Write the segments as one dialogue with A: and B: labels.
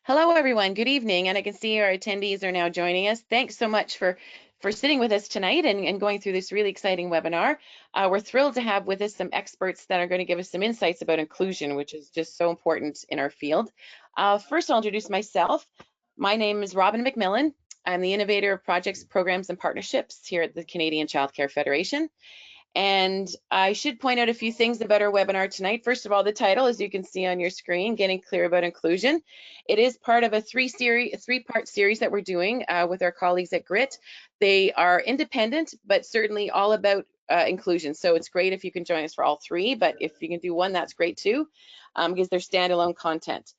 A: Hello, everyone. Good evening. And I can see our attendees are now joining us. Thanks so much for sitting with us tonight and going through this really exciting webinar. We're thrilled to have with us some experts that are going to give us some insights about inclusion, which is just so important in our field. First, I'll introduce myself. My name is Robin McMillan. I'm the innovator of projects, programs, and partnerships here at the Canadian Childcare Federation. And I should point out a few things about our webinar tonight. First of all, the title, as you can see on your screen, Getting Clear About Inclusion. It is part of a three-part series that we're doing with our colleagues at GRIT. They are independent, but certainly all about inclusion. So it's great if you can join us for all three, but if you can do one, that's great too, because they're standalone content.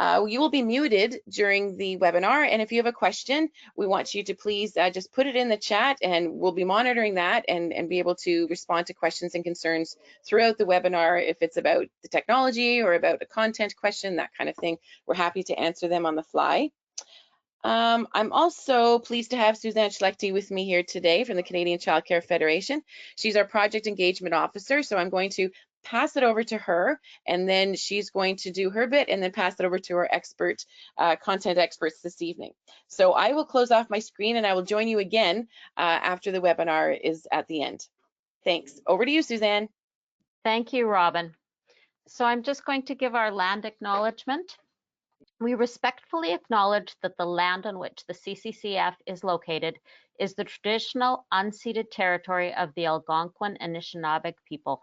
A: You will be muted during the webinar, and if you have a question, we want you to please just put it in the chat, and we'll be monitoring that and be able to respond to questions and concerns throughout the webinar. If it's about the technology or about a content question, that kind of thing, we're happy to answer them on the fly. I'm also pleased to have Suzanne Schlechte with me here today from the Canadian Childcare Federation. She's our Project Engagement Officer, so I'm going to pass it over to her, and then she's going to do her bit and then pass it over to our content experts this evening. So I will close off my screen and I will join you again after the webinar is at the end. Thanks. Over to you, Suzanne.
B: Thank you, Robin. So I'm just going to give our land acknowledgement. We respectfully acknowledge that the land on which the CCCF is located is the traditional unceded territory of the Algonquin and Anishinaabe people.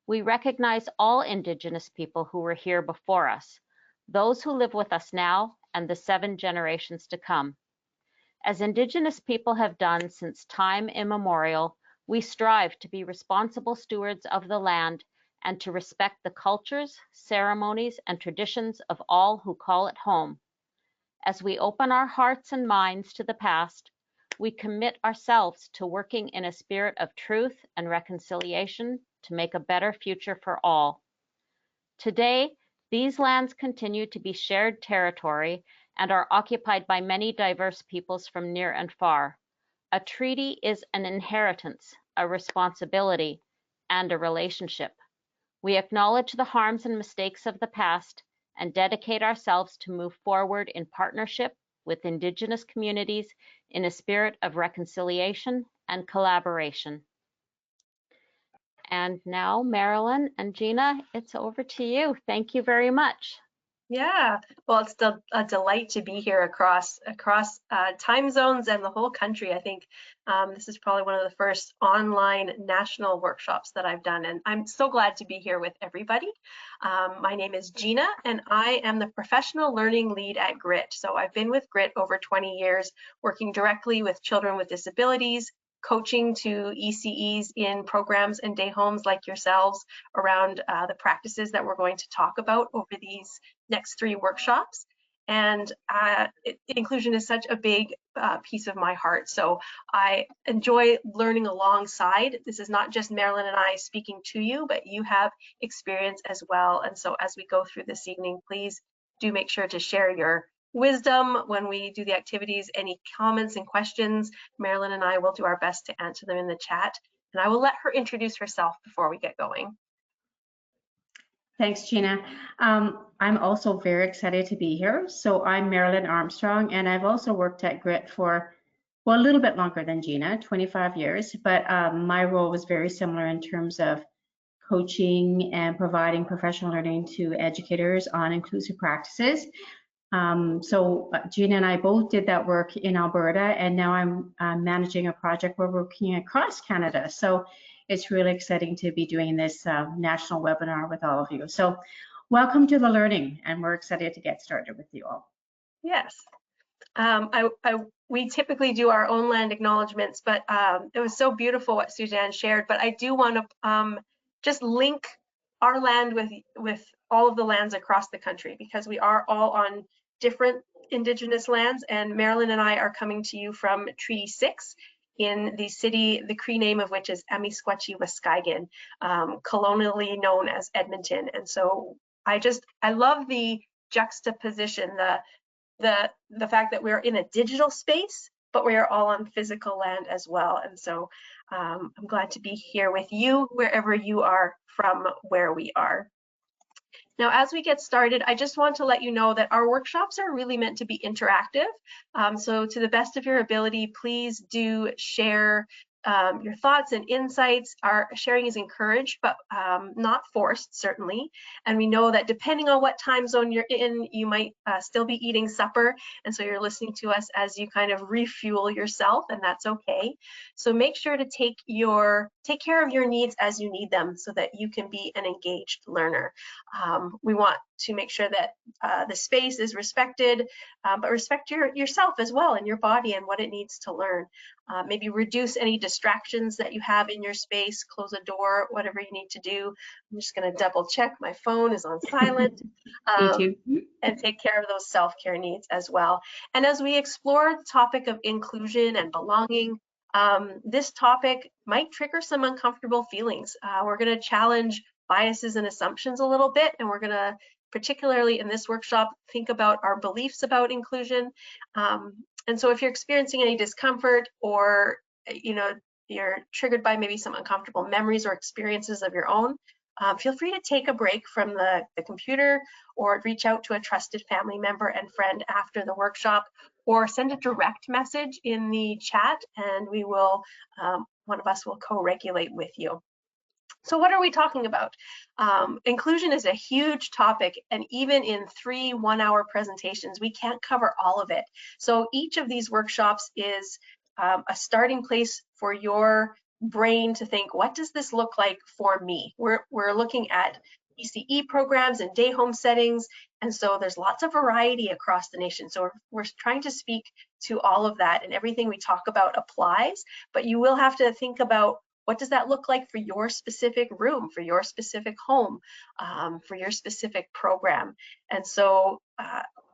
B: We recognize all Indigenous people who were here before us, those who live with us now, and the 7 generations to come. As Indigenous people have done since time immemorial, we strive to be responsible stewards of the land and to respect the cultures, ceremonies, and traditions of all who call it home. As we open our hearts and minds to the past, we commit ourselves to working in a spirit of truth and reconciliation to make a better future for all. Today, these lands continue to be shared territory and are occupied by many diverse peoples from near and far. A treaty is an inheritance, a responsibility, and a relationship. We acknowledge the harms and mistakes of the past and dedicate ourselves to move forward in partnership with Indigenous communities in a spirit of reconciliation and collaboration. And now, Marilyn and Gina, it's over to you. Thank you very much.
C: Yeah, well, it's a delight to be here across time zones and the whole country. I think this is probably one of the first online national workshops that I've done, and I'm so glad to be here with everybody. My name is Gina, and I am the professional learning lead at GRIT. So I've been with GRIT over 20 years, working directly with children with disabilities, coaching to ECEs in programs and day homes like yourselves around the practices that we're going to talk about over these next 3 workshops. And inclusion is such a big piece of my heart. So I enjoy learning alongside. This is not just Marilyn and I speaking to you, but you have experience as well. And so as we go through this evening, please do make sure to share your wisdom when we do the activities. Any comments and questions, Marilyn and I will do our best to answer them in the chat. And I will let her introduce herself before we get going.
D: Thanks, Gina. I'm also very excited to be here. So I'm Marilyn Armstrong, and I've also worked at GRIT for, well, a little bit longer than Gina, 25 years, but my role was very similar in terms of coaching and providing professional learning to educators on inclusive practices. So Gina and I both did that work in Alberta, and now I'm managing a project where we're working across Canada. So it's really exciting to be doing this national webinar with all of you. So welcome to the learning, and we're excited to get started with you all.
C: Yes. We typically do our own land acknowledgements, but it was so beautiful what Suzanne shared. But I do want to just link our land with all of the lands across the country, because we are all on different Indigenous lands, and Marilyn and I are coming to you from Treaty 6 in the city, the Cree name of which is Amiskwachee-Waskahigan, colonially known as Edmonton. And so I love the juxtaposition, the fact that we're in a digital space, but we are all on physical land as well. And so I'm glad to be here with you wherever you are from where we are. Now, as we get started, I just want to let you know that our workshops are really meant to be interactive. So to the best of your ability, please do share your thoughts and insights. Our sharing is encouraged, but not forced, certainly. And we know that depending on what time zone you're in, you might still be eating supper. And so you're listening to us as you kind of refuel yourself, and that's okay. So make sure to take care of your needs as you need them so that you can be an engaged learner. We want to make sure that the space is respected, but respect yourself as well and your body and what it needs to learn. Maybe reduce any distractions that you have in your space, close a door, whatever you need to do. I'm just going to double check my phone is on silent.
D: Me too.
C: And take care of those self-care needs as well. And as we explore the topic of inclusion and belonging, this topic might trigger some uncomfortable feelings. We're going to challenge biases and assumptions a little bit, and we're going to, particularly in this workshop, think about our beliefs about inclusion. And so if you're experiencing any discomfort, or you're triggered by maybe some uncomfortable memories or experiences of your own, feel free to take a break from the computer, or reach out to a trusted family member and friend after the workshop, or send a direct message in the chat, and we will, one of us will co-regulate with you. So what are we talking about? Inclusion is a huge topic, and even in 3 one-hour presentations, we can't cover all of it. So each of these workshops is a starting place for your brain to think, what does this look like for me? We're looking at ECE programs and day home settings, and so there's lots of variety across the nation. So we're trying to speak to all of that, and everything we talk about applies, but you will have to think about, what does that look like for your specific room, for your specific home, for your specific program? And so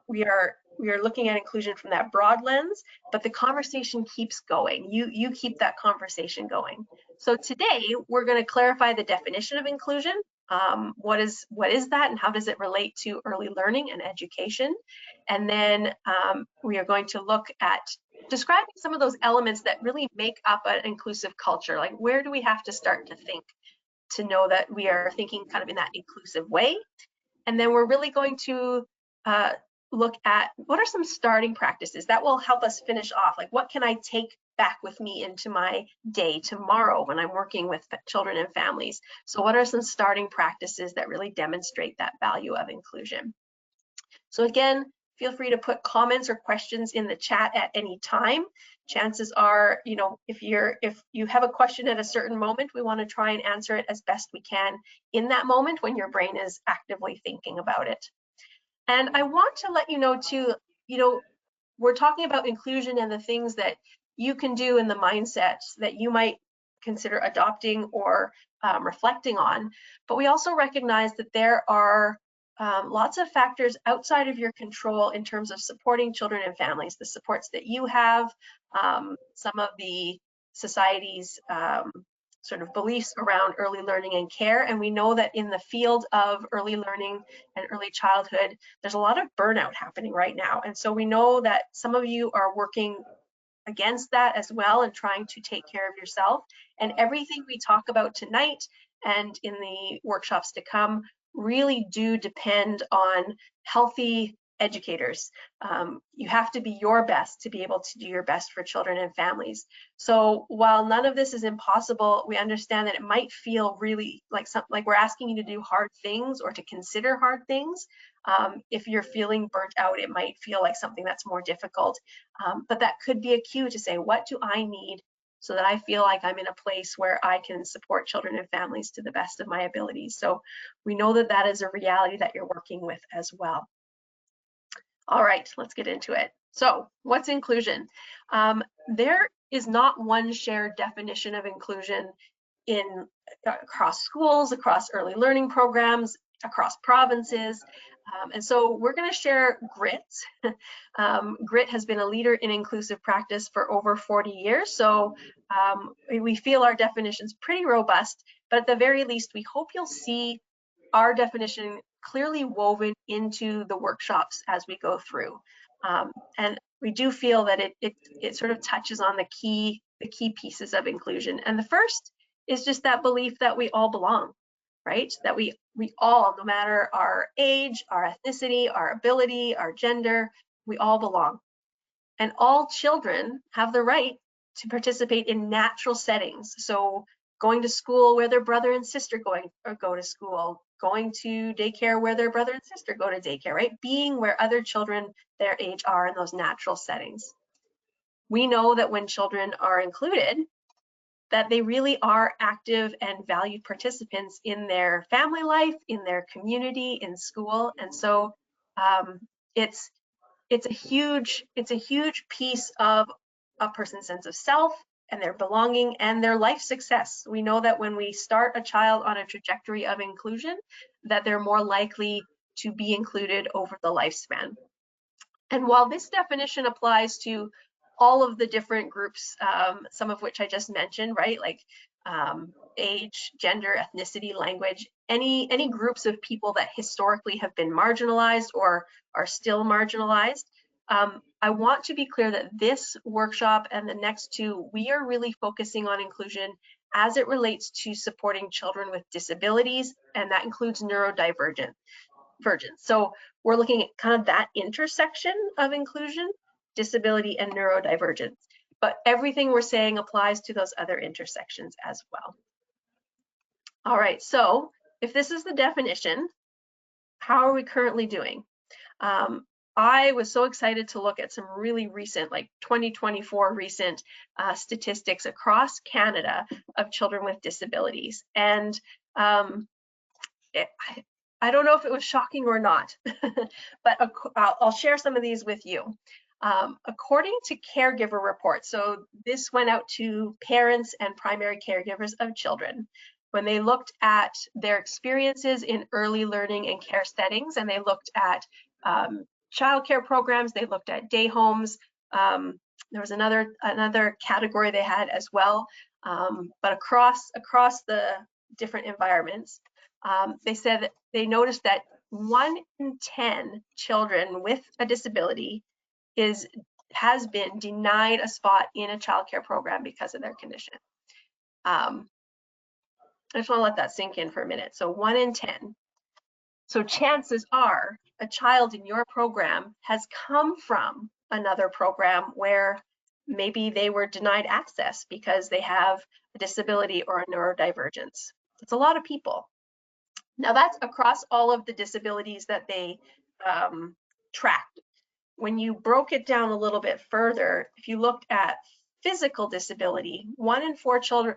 C: we are looking at inclusion from that broad lens, but the conversation keeps going. You keep that conversation going. So today we're going to clarify the definition of inclusion. What is that, and how does it relate to early learning and education? And then we are going to look at describing some of those elements that really make up an inclusive culture. Like, where do we have to start to think to know that we are thinking kind of in that inclusive way? And then we're really going to look at what are some starting practices that will help us finish off. Like, what can I take back with me into my day tomorrow when I'm working with children and families? So what are some starting practices that really demonstrate that value of inclusion? So again, feel free to put comments or questions in the chat at any time. Chances are, if you have a question at a certain moment, we want to try and answer it as best we can in that moment when your brain is actively thinking about it. And I want to let you know too, we're talking about inclusion and the things that you can do in the mindsets that you might consider adopting or reflecting on. But we also recognize that there are lots of factors outside of your control in terms of supporting children and families, the supports that you have, some of the society's sort of beliefs around early learning and care. And we know that in the field of early learning and early childhood, there's a lot of burnout happening right now. And so we know that some of you are working against that as well and trying to take care of yourself. And everything we talk about tonight and in the workshops to come really do depend on healthy educators. You have to be your best to be able to do your best for children and families. So while none of this is impossible, we understand that it might feel really like we're asking you to do hard things or to consider hard things. If you're feeling burnt out, it might feel like something that's more difficult. But that could be a cue to say, what do I need so that I feel like I'm in a place where I can support children and families to the best of my abilities? So we know that that is a reality that you're working with as well. All right, let's get into it. So what's inclusion? There is not one shared definition of inclusion across schools, across early learning programs, across provinces. And so we're going to share GRIT. GRIT has been a leader in inclusive practice for over 40 years. So we feel our definition's pretty robust, but at the very least, we hope you'll see our definition clearly woven into the workshops as we go through. And we do feel that it sort of touches on the key pieces of inclusion. And the first is just that belief that we all belong. right? That we all, no matter our age, our ethnicity, our ability, our gender, we all belong. And all children have the right to participate in natural settings. So going to school where their brother and sister go to school, going to daycare where their brother and sister go to daycare, right? Being where other children their age are in those natural settings. We know that when children are included, that they really are active and valued participants in their family life, in their community, in school. And so it's a huge piece of a person's sense of self and their belonging and their life success. We know that when we start a child on a trajectory of inclusion, that they're more likely to be included over the lifespan. And while this definition applies to all of the different groups, some of which I just mentioned, right? Like age, gender, ethnicity, language, any groups of people that historically have been marginalized or are still marginalized. I want to be clear that this workshop and the next two, we are really focusing on inclusion as it relates to supporting children with disabilities, and that includes neurodivergence. So we're looking at kind of that intersection of inclusion, disability, and neurodivergence. But everything we're saying applies to those other intersections as well. All right, so if this is the definition, how are we currently doing? I was so excited to look at some really recent, like 2024 recent statistics across Canada of children with disabilities. And I don't know if it was shocking or not, but I'll share some of these with you. According to caregiver reports, so this went out to parents and primary caregivers of children, when they looked at their experiences in early learning and care settings, and they looked at childcare programs, they looked at day homes. There was another category they had as well, but across the different environments, they said that they noticed that 1 in 10 children with a disability has been denied a spot in a childcare program because of their condition. I just want to let that sink in for a minute. So 1 in 10. So chances are a child in your program has come from another program where maybe they were denied access because they have a disability or a neurodivergence. It's a lot of people. Now that's across all of the disabilities that they tracked. When you broke it down a little bit further, if you looked at physical disability, 1 in 4 children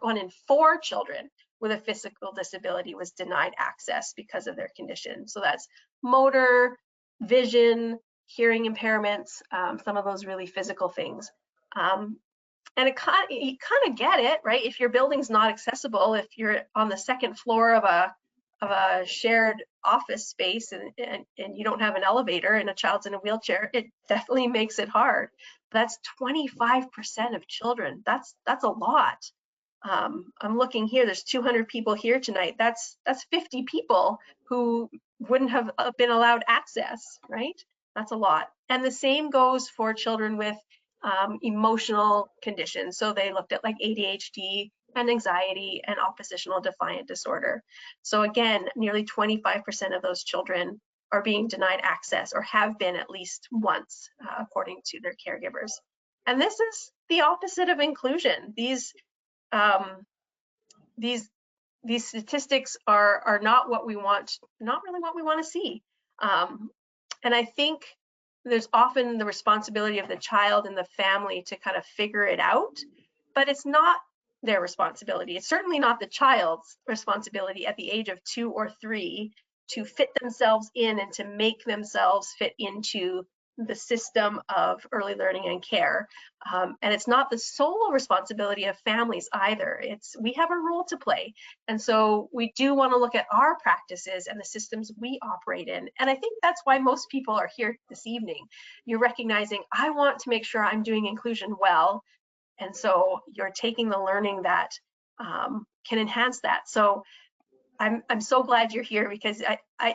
C: with a physical disability was denied access because of their condition. So that's motor, vision, hearing impairments, some of those really physical things. And you kind of get it, right? If your building's not accessible, if you're on the second floor of a shared office space and you don't have an elevator and a child's in a wheelchair, it definitely makes it hard. That's 25% of children. That's a lot. I'm looking here, there's 200 people here tonight. That's 50 people who wouldn't have been allowed access, right? That's a lot. And the same goes for children with emotional conditions. So they looked at like ADHD and anxiety and oppositional defiant disorder. So again, nearly 25% of those children are being denied access or have been at least once, according to their caregivers. And this is the opposite of inclusion. These statistics are not what we want, not really what we want to see. And I think there's often the responsibility of the child and the family to kind of figure it out, but it's not their responsibility. It's certainly not the child's responsibility at the age of 2 or 3 to fit themselves in and to make themselves fit into the system of early learning and care. And it's not the sole responsibility of families either. We have a role to play. And so we do want to look at our practices and the systems we operate in. And I think that's why most people are here this evening. You're recognizing, I want to make sure I'm doing inclusion well. And so you're taking the learning that can enhance that. So I'm so glad you're here, because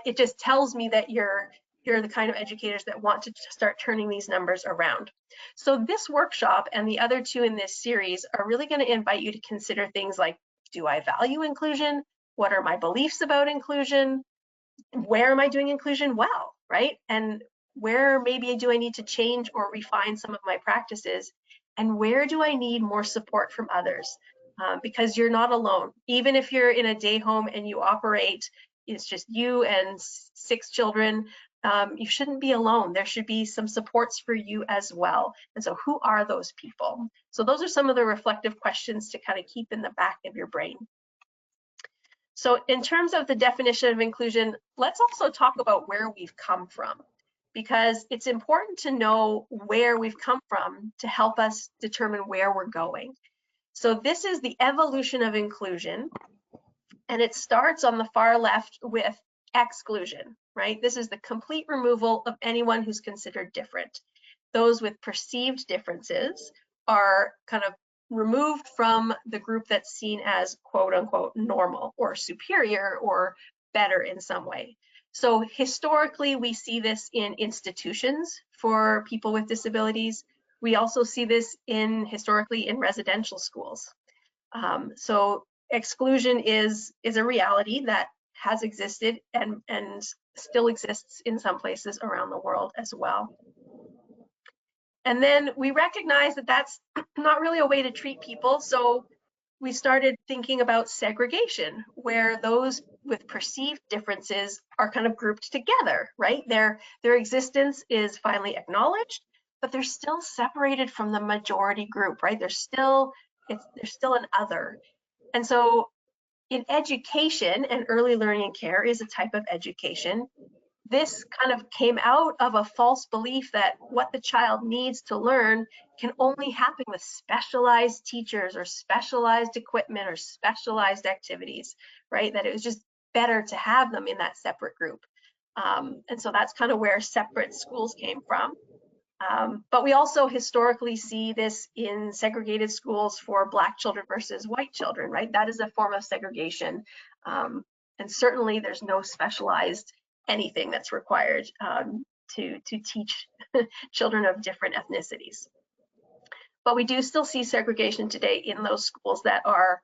C: it just tells me that you're the kind of educators that want to start turning these numbers around. So this workshop and the other two in this series are really going to invite you to consider things like, do I value inclusion? What are my beliefs about inclusion? Where am I doing inclusion well, right? And where maybe do I need to change or refine some of my practices? And where do I need more support from others? Because you're not alone. Even if you're in a day home and you operate, it's just you and 6 children, you shouldn't be alone. There should be some supports for you as well. And so who are those people? So those are some of the reflective questions to kind of keep in the back of your brain. So in terms of the definition of inclusion, let's also talk about where we've come from, because it's important to know where we've come from to help us determine where we're going. So this is the evolution of inclusion, and it starts on the far left with exclusion, right? This is the complete removal of anyone who's considered different. Those with perceived differences are kind of removed from the group that's seen as quote unquote normal or superior or better in some way. So historically, we see this in institutions for people with disabilities. We also see this historically in residential schools. So exclusion is a reality that has existed and still exists in some places around the world as well. And then we recognize that that's not really a way to treat people. So we started thinking about segregation, where those with perceived differences are kind of grouped together, right? Their existence is finally acknowledged, but they're still separated from the majority group, right? There's still an other. And so in education, and early learning and care is a type of education, this kind of came out of a false belief that what the child needs to learn can only happen with specialized teachers or specialized equipment or specialized activities, right? That it was just better to have them in that separate group. And so that's kind of where separate schools came from. But we also historically see this in segregated schools for Black children versus white children, right? That is a form of segregation. And certainly there's no specialized anything that's required to teach children of different ethnicities. But we do still see segregation today in those schools that are,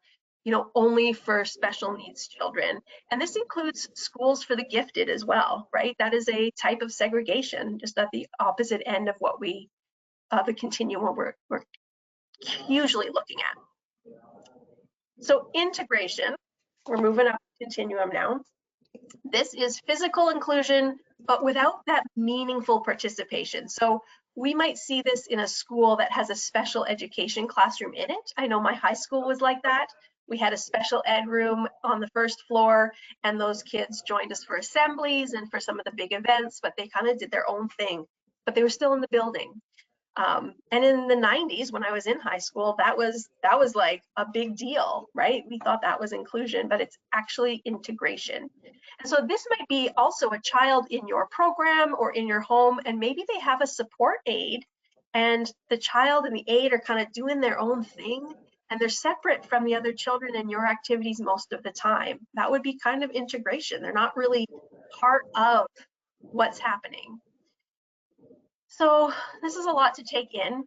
C: only for special needs children. And this includes schools for the gifted as well, right? That is a type of segregation, just at the opposite end of what the continuum we're usually looking at. So integration, we're moving up the continuum now. This is physical inclusion, but without that meaningful participation. So we might see this in a school that has a special education classroom in it. I know my high school was like that. We had a special ed room on the first floor, and those kids joined us for assemblies and for some of the big events, but they kind of did their own thing, but they were still in the building. And in the 90s, when I was in high school, that was like a big deal, right? We thought that was inclusion, but it's actually integration. And so this might be also a child in your program or in your home, and maybe they have a support aide, and the child and the aide are kind of doing their own thing, and they're separate from the other children in your activities most of the time. That would be kind of integration. They're not really part of what's happening. So this is a lot to take in.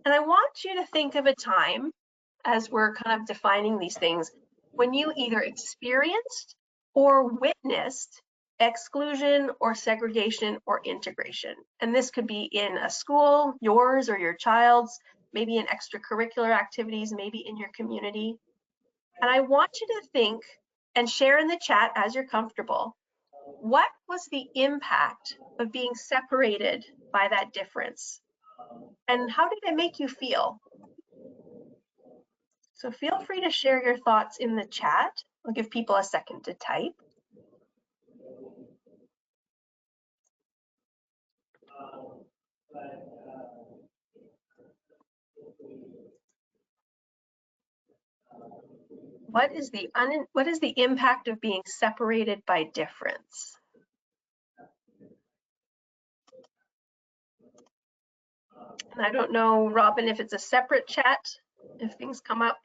C: And I want you to think of a time, as we're kind of defining these things, when you either experienced or witnessed exclusion or segregation or integration. And this could be in a school, yours or your child's, maybe in extracurricular activities, maybe in your community. And I want you to think and share in the chat as you're comfortable. What was the impact of being separated by that difference? And how did it make you feel? So feel free to share your thoughts in the chat. I'll give people a second to type. What is the impact of being separated by difference? And I don't know, Robin, if it's a separate chat, if things come up.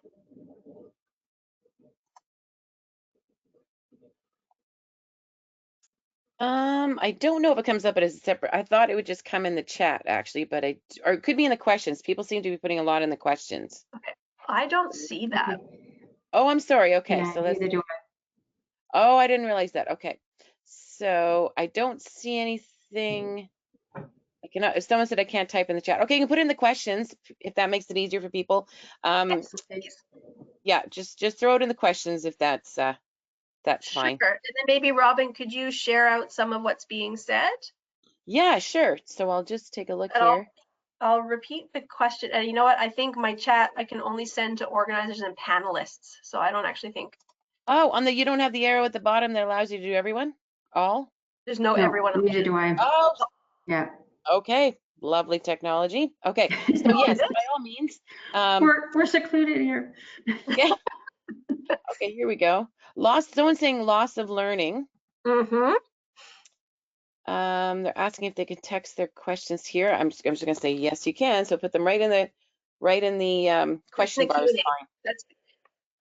A: I don't know if it comes up as a separate. I thought it would just come in the chat actually, but or it could be in the questions. People seem to be putting a lot in the questions.
C: Okay, I don't see that.
A: Oh, I'm sorry. Okay,
D: Yeah,
A: so let's.
D: neither do
A: Oh, I didn't realize that. Okay. So I don't see anything. I cannot, if someone said I can't type in the chat. Okay, you can put in the questions if that makes it easier for people.
C: Yes, please.
A: Yeah, just throw it in the questions if that's
C: Sure.
A: fine.
C: And then maybe Robin, could you share out some of what's being said?
A: Yeah, sure. So I'll just take a look
C: And
A: here.
C: I'll repeat the question. And you know what? I think my chat I can only send to organizers and panelists. So I don't actually think
A: Oh, you don't have the arrow at the bottom that allows you to do everyone? All?
C: there's no
D: No,
C: everyone
D: neither
C: option.
D: do I.
A: Oh,
D: Yeah.
A: okay. Lovely technology. Okay. So yes, by all means.
D: We're secluded here.
A: Yeah. Okay, here we go. Someone's saying loss of learning.
C: Mm-hmm.
A: They're asking if they can text their questions here. I'm just gonna say yes, you can. So put them right in the question bar is fine.
C: That's,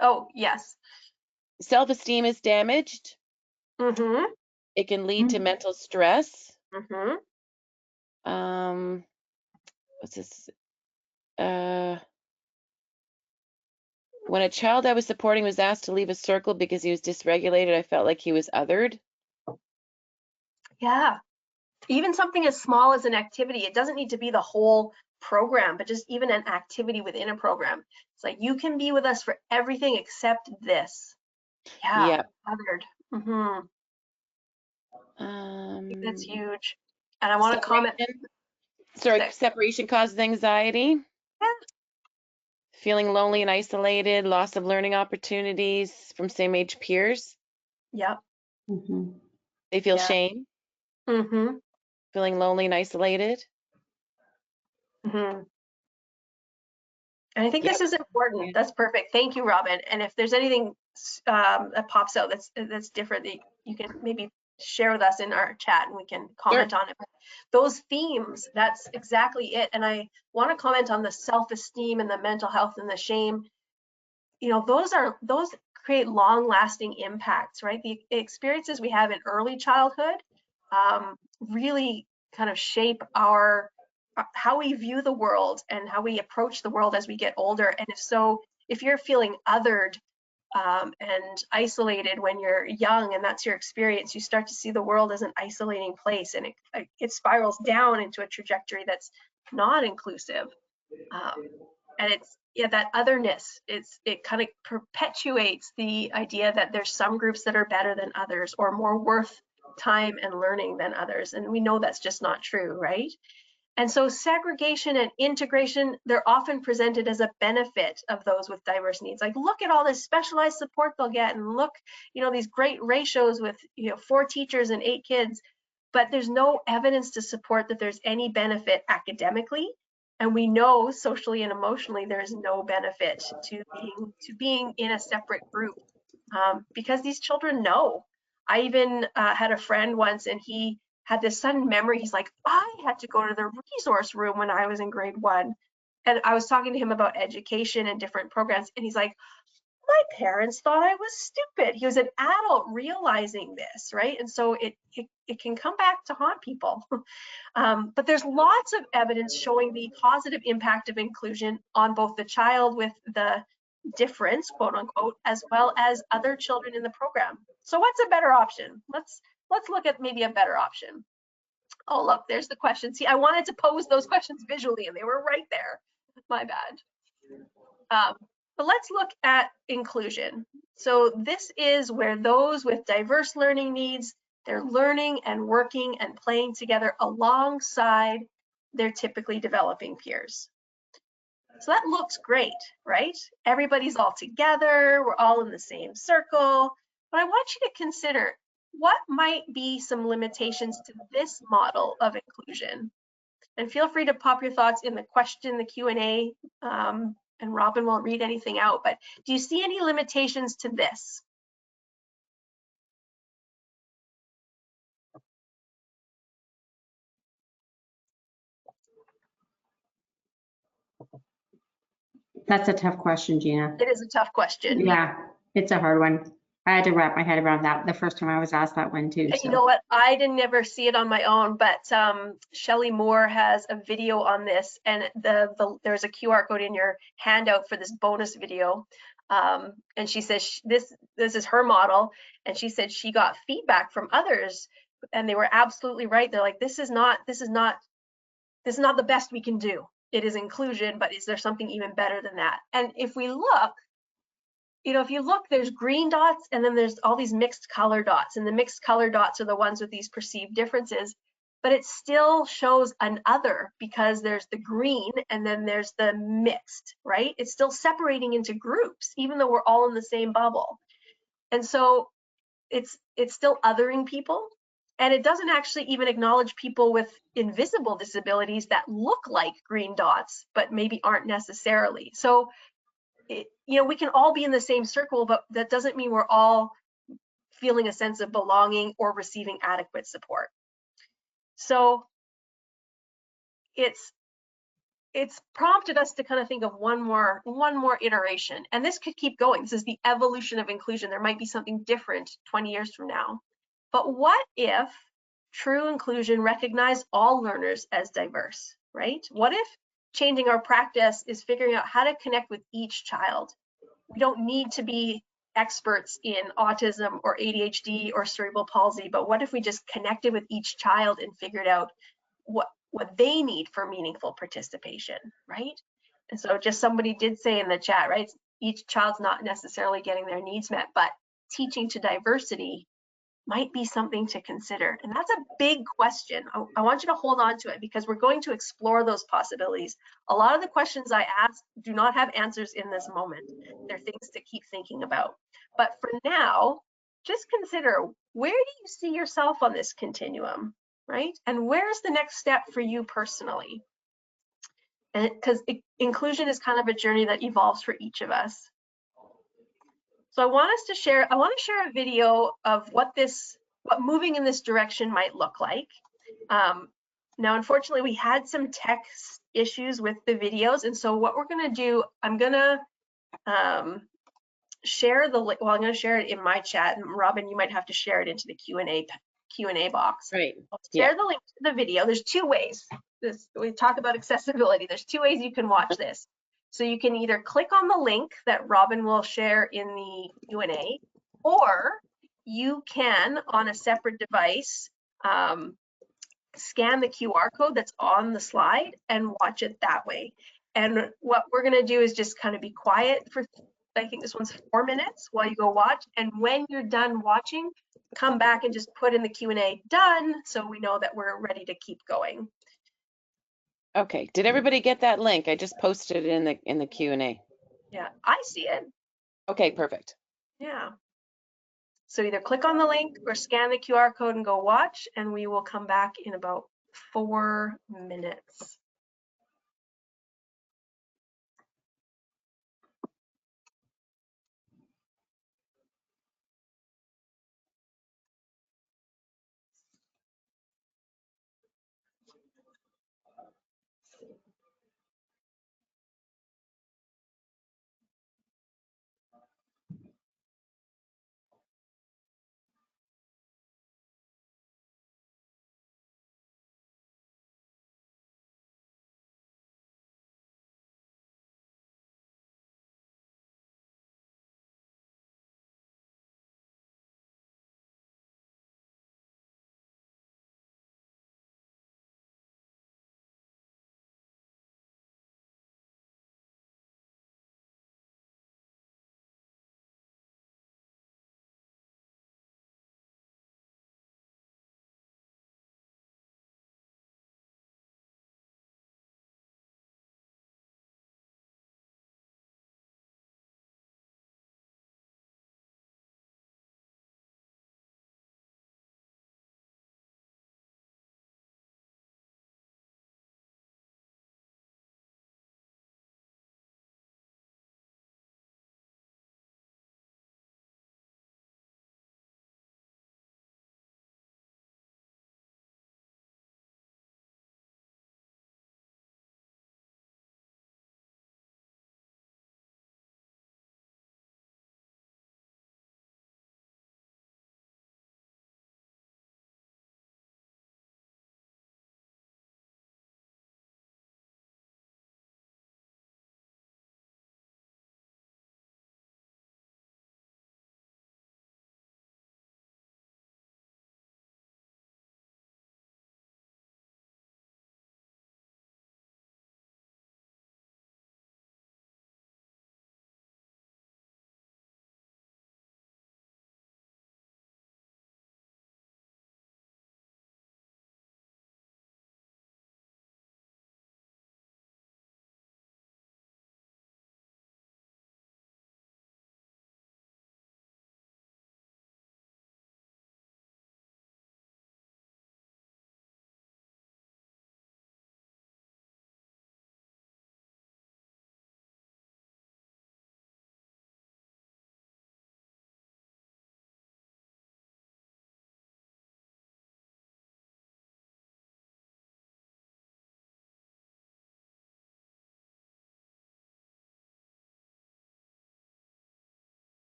C: oh, yes.
A: Self-esteem is damaged.
C: Mm-hmm.
A: It can lead to mental stress.
C: Mm-hmm.
A: What's this? When a child I was supporting was asked to leave a circle because he was dysregulated, I felt like he was othered.
C: Yeah. Even something as small as an activity, it doesn't need to be the whole program, but just even an activity within a program. It's like, you can be with us for everything except this. Yeah. Othered. Mm-hmm. I think that's huge. And I want to comment.
A: Separation causes anxiety.
C: Yeah.
A: Feeling lonely and isolated, loss of learning opportunities from same age peers.
C: Yep.
D: Mm-hmm.
A: They feel shame.
C: Mm-hmm.
A: Feeling lonely and isolated.
C: Mm-hmm. And I think this is important. That's perfect. Thank you, Robin. And if there's anything that pops out that's different, that you can maybe share with us in our chat and we can comment on it. But those themes, that's exactly it. And I want to comment on the self-esteem and the mental health and the shame. You know, those create long-lasting impacts, right? The experiences we have in early childhood really kind of shape our how we view the world and how we approach the world as we get older. And if you're feeling othered and isolated when you're young and that's your experience, you start to see the world as an isolating place, and it spirals down into a trajectory that's not inclusive. And it's that otherness, it kind of perpetuates the idea that there's some groups that are better than others or more worth time and learning than others, and we know that's just not true, right? And so segregation and integration, they're often presented as a benefit of those with diverse needs. Like, look at all this specialized support they'll get, and look, these great ratios with 4 teachers and 8 kids, but there's no evidence to support that there's any benefit academically. And we know socially and emotionally there's no benefit to being in a separate group, because these children know. I even had a friend once, and he had this sudden memory. He's like, I had to go to the resource room when I was in grade 1. And I was talking to him about education and different programs, and he's like, my parents thought I was stupid. He was an adult realizing this, right? And so it can come back to haunt people. But there's lots of evidence showing the positive impact of inclusion on both the child with the difference, quote unquote, as well as other children in the program. So what's a better option? Let's look at maybe a better option. Oh, look, there's the question. See, I wanted to pose those questions visually and they were right there. My bad. But let's look at inclusion. So this is where those with diverse learning needs, they're learning and working and playing together alongside their typically developing peers. So that looks great, right? Everybody's all together, we're all in the same circle. But I want you to consider what might be some limitations to this model of inclusion. And feel free to pop your thoughts in the Q&A, and Robin won't read anything out, but do you see any limitations to this?
D: That's a tough question, Gina.
C: It is a tough question.
D: Yeah, it's a hard one. I had to wrap my head around that the first time I was asked that one too.
C: And you know what? I didn't ever see it on my own, but Shelley Moore has a video on this, and there's a QR code in your handout for this bonus video. And she says this is her model, and she said she got feedback from others, and they were absolutely right. They're like, this is not the best we can do. It is inclusion, but is there something even better than that? And if we look, if you look, there's green dots, and then there's all these mixed color dots, and the mixed color dots are the ones with these perceived differences, but it still shows an other, because there's the green and then there's the mixed, right? It's still separating into groups, even though we're all in the same bubble. And so it's still othering people, and it doesn't actually even acknowledge people with invisible disabilities that look like green dots, but maybe aren't necessarily. So we can all be in the same circle, but that doesn't mean we're all feeling a sense of belonging or receiving adequate support. So it's prompted us to kind of think of one more iteration, and this could keep going. This is the evolution of inclusion. There might be something different 20 years from now. But what if true inclusion recognized all learners as diverse, right? What if changing our practice is figuring out how to connect with each child? We don't need to be experts in autism or ADHD or cerebral palsy, but what if we just connected with each child and figured out what they need for meaningful participation, right? And so just somebody did say in the chat, right, each child's not necessarily getting their needs met, but teaching to diversity might be something to consider. And that's a big question. I want you to hold on to it, because we're going to explore those possibilities. A lot of the questions I ask do not have answers in this moment. They're things to keep thinking about. But for now, just consider, where do you see yourself on this continuum, right? And where's the next step for you personally? And because inclusion is kind of a journey that evolves for each of us. So I want to share a video of what moving in this direction might look like. Now, unfortunately, we had some tech issues with the videos, and so what we're going to do, I'm going to share the link. Well, I'm going to share it in my chat, and Robin, you might have to share it into the Q&A box.
A: Right.
C: I'll share the link to the video. There's two ways. We talk about accessibility. There's two ways you can watch this. So you can either click on the link that Robin will share in the Q&A, or you can, on a separate device, scan the QR code that's on the slide and watch it that way. And what we're going to do is just kind of be quiet for, I think this one's 4 minutes while you go watch. And when you're done watching, come back and just put in the Q&A done, so we know that we're ready to keep going.
A: Okay, did everybody get that link? I just posted it in the Q&A.
C: Yeah, I see it.
A: Okay, perfect.
C: Yeah. So either click on the link or scan the QR code and go watch, and we will come back in about 4 minutes.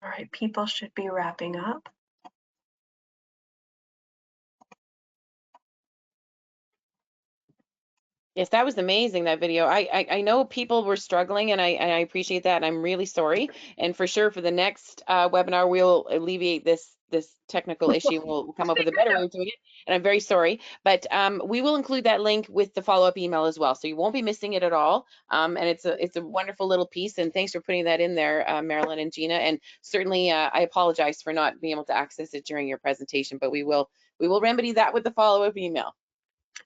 C: All right, people should be wrapping up.
A: Yes, that was amazing, that video. I know people were struggling, and I appreciate that, and I'm really sorry. And for sure, for the next webinar, we'll alleviate this technical issue. We'll come up with a better way of doing it, and I'm very sorry. But we will include that link with the follow-up email as well, so you won't be missing it at all. And it's a wonderful little piece, and thanks for putting that in there, Marilyn and Gina. And certainly, I apologize for not being able to access it during your presentation, but we will remedy that with the follow-up email.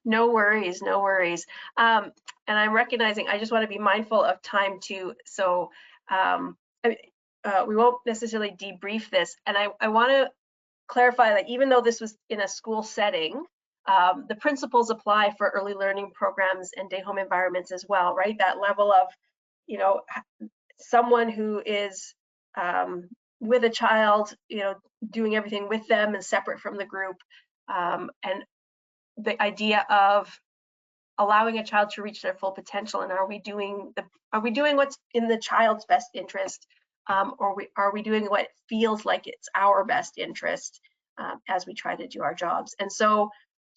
C: No worries, no worries. And I'm recognizing, I just want to be mindful of time too. So we won't necessarily debrief this. And I want to clarify that even though this was in a school setting, the principles apply for early learning programs and day home environments as well, right? That level of, you know, someone who is with a child, you know, doing everything with them and separate from the group, and the idea of allowing a child to reach their full potential, and are we doing what's in the child's best interest, or are we doing what feels like it's our best interest as we try to do our jobs? And so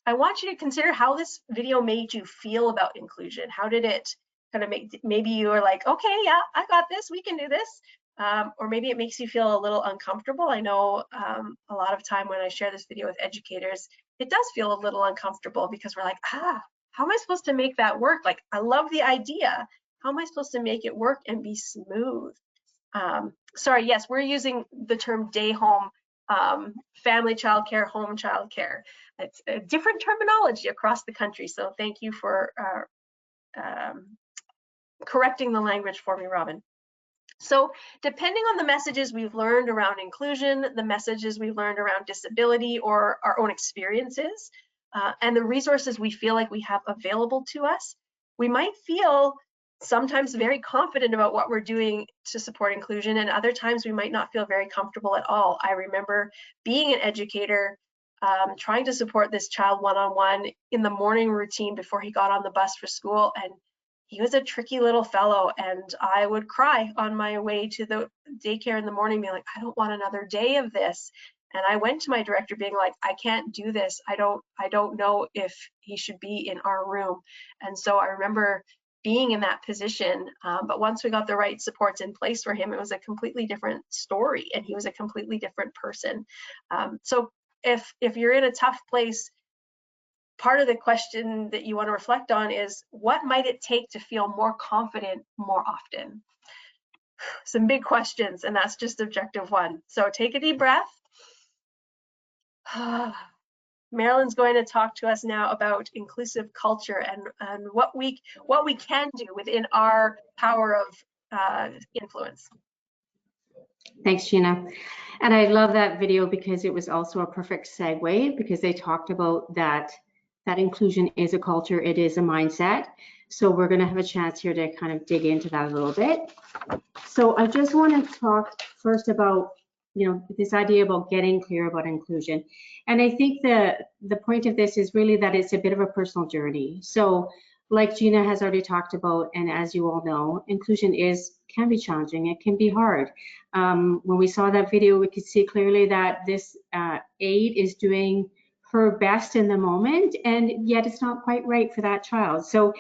C: I want you to consider how this video made you feel about inclusion. How did it kind of maybe you were like, okay, yeah, I got this, we can do this. Or maybe it makes you feel a little uncomfortable. I know a lot of time when I share this video with educators, it does feel a little uncomfortable because we're like, how am I supposed to make that work? Like, I love the idea. How am I supposed to make it work and be smooth? Sorry, yes, we're using the term day home, family childcare, home childcare. It's a different terminology across the country. So thank you for correcting the language for me, Robin. So depending on the messages we've learned around inclusion, the messages we've learned around disability or our own experiences, and the resources we feel like we have available to us, we might feel sometimes very confident about what we're doing to support inclusion, and other times we might not feel very comfortable at all. I remember being an educator, trying to support this child one-on-one in the morning routine before he got on the bus for school, and he was a tricky little fellow, and I would cry on my way to the daycare in the morning, being like, I don't want another day of this. And I went to my director being like, I can't do this. I don't know if he should be in our room. And so I remember being in that position, but once we got the right supports in place for him, it was a completely different story, and he was a completely different person. So if you're in a tough place, part of the question that you want to reflect on is, what might it take to feel more confident more often? Some big questions, and that's just objective one. So take a deep breath. Marilyn's going to talk to us now about inclusive culture and what we can do within our power of influence.
D: Thanks, Gina. And I love that video because it was also a perfect segue, because they talked about that inclusion is a culture, it is a mindset. So we're going to have a chance here to kind of dig into that a little bit. So I just want to talk first about, you know, this idea about getting clear about inclusion. And I think the point of this is really that it's a bit of a personal journey. So like Gina has already talked about, and as you all know, inclusion can be challenging, it can be hard. When we saw that video, we could see clearly that this aide is doing her best in the moment, and yet it's not quite right for that child. So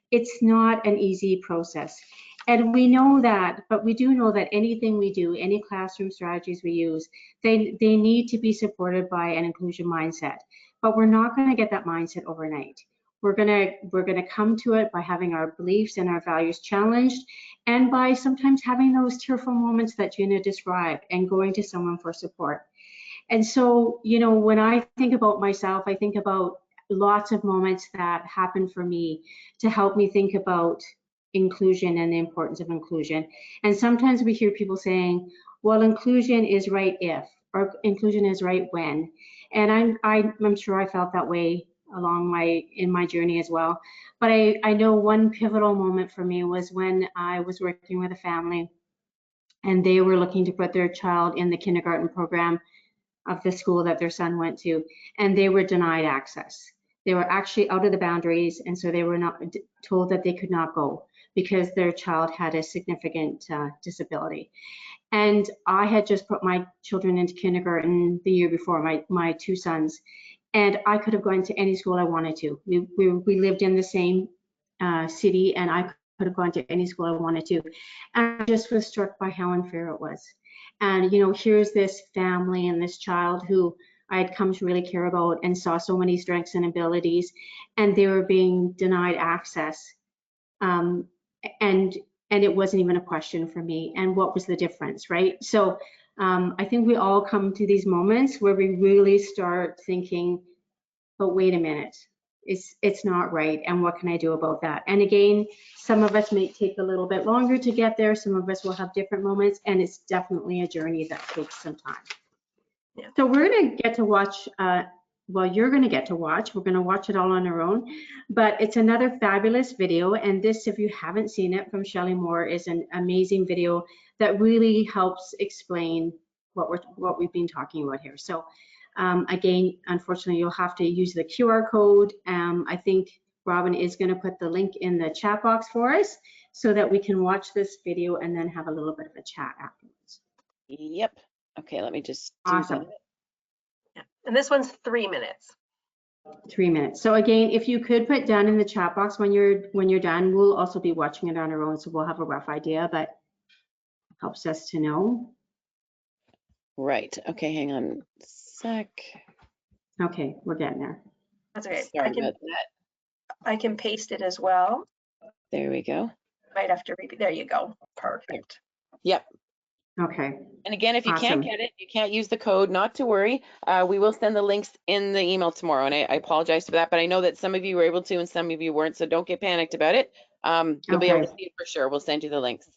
D: it's not an easy process. And we know that, but we do know that anything we do, any classroom strategies we use, they need to be supported by an inclusion mindset. But we're not going to get that mindset overnight. We're gonna come to it by having our beliefs and our values challenged, and by sometimes having those tearful moments that Gina described and going to someone for support. And so, you know, when I think about myself, I think about lots of moments that happened for me to help me think about inclusion and the importance of inclusion. And sometimes we hear people saying, well, inclusion is right if, or inclusion is right when. And I'm sure I felt that way in my journey as well. But I know one pivotal moment for me was when I was working with a family, and they were looking to put their child in the kindergarten program of the school that their son went to, and they were denied access. They were actually out of the boundaries, and so they were not told that they could not go because their child had a significant disability. And I had just put my children into kindergarten the year before, my two sons, and I could have gone to any school I wanted to. We lived in the same city, and I could have gone to any school I wanted to. And I just was struck by how unfair it was. And, you know, here's this family and this child who I had come to really care about and saw so many strengths and abilities, and they were being denied access. And it wasn't even a question for me. And what was the difference, right? So I think we all come to these moments where we really start thinking, but wait a minute, it's not right, and what can I do about that? And again, some of us may take a little bit longer to get there, some of us will have different moments, and it's definitely a journey that takes some time.
C: Yeah.
D: So we're going to get to watch, well, you're going to get to watch, we're going to watch it all on our own, but it's another fabulous video. And this, if you haven't seen it, from Shelley Moore, is an amazing video that really helps explain what we've been talking about here. So again, unfortunately, you'll have to use the QR code. I think Robin is going to put the link in the chat box for us so that we can watch this video and then have a little bit of a chat afterwards.
A: Yep. Okay, let me just do
D: Awesome.
A: that.
C: Yeah. And this one's 3 minutes.
D: 3 minutes. So again, if you could put down in the chat box when you're done, we'll also be watching it on our own, so we'll have a rough idea, but helps us to know.
A: Right. Okay, hang on a sec.
D: Okay, we're getting there.
C: That's okay.
A: Sorry about that.
C: I can paste it as well.
A: There we go.
C: Might have to repeat. There you go. Perfect.
A: Yep.
D: Okay.
A: And again, if you
D: Awesome.
A: can't get it, you can't use the code, not to worry. We will send the links in the email tomorrow, and I apologize for that, but I know that some of you were able to and some of you weren't, so don't get panicked about it. You'll be able to
D: Okay.
A: see it for sure. We'll send you the links.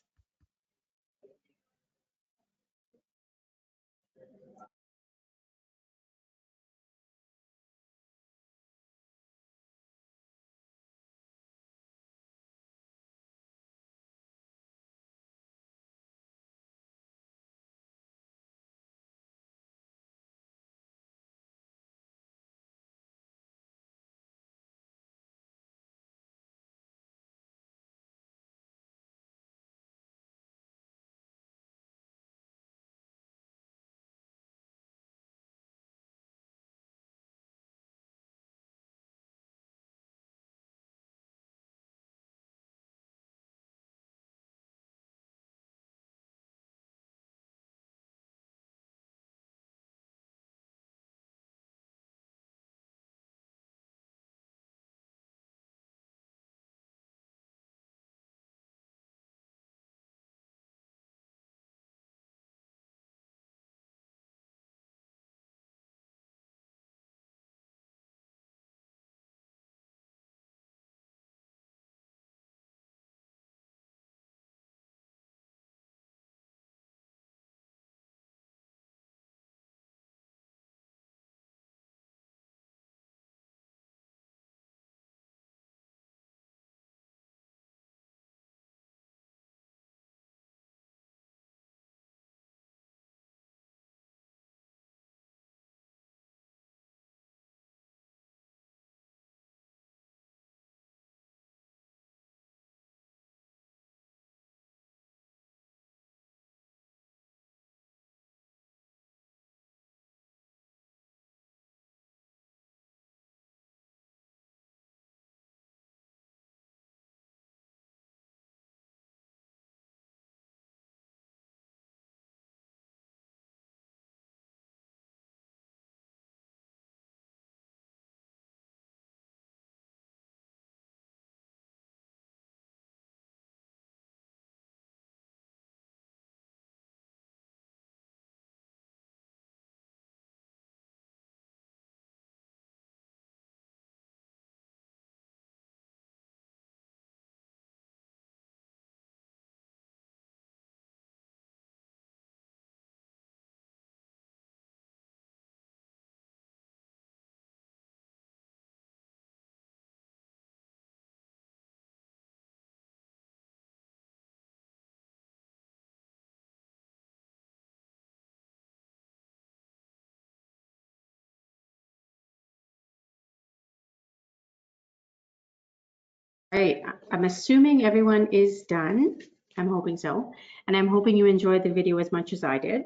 D: right, I'm assuming everyone is done. I'm hoping so. And I'm hoping you enjoyed the video as much as I did.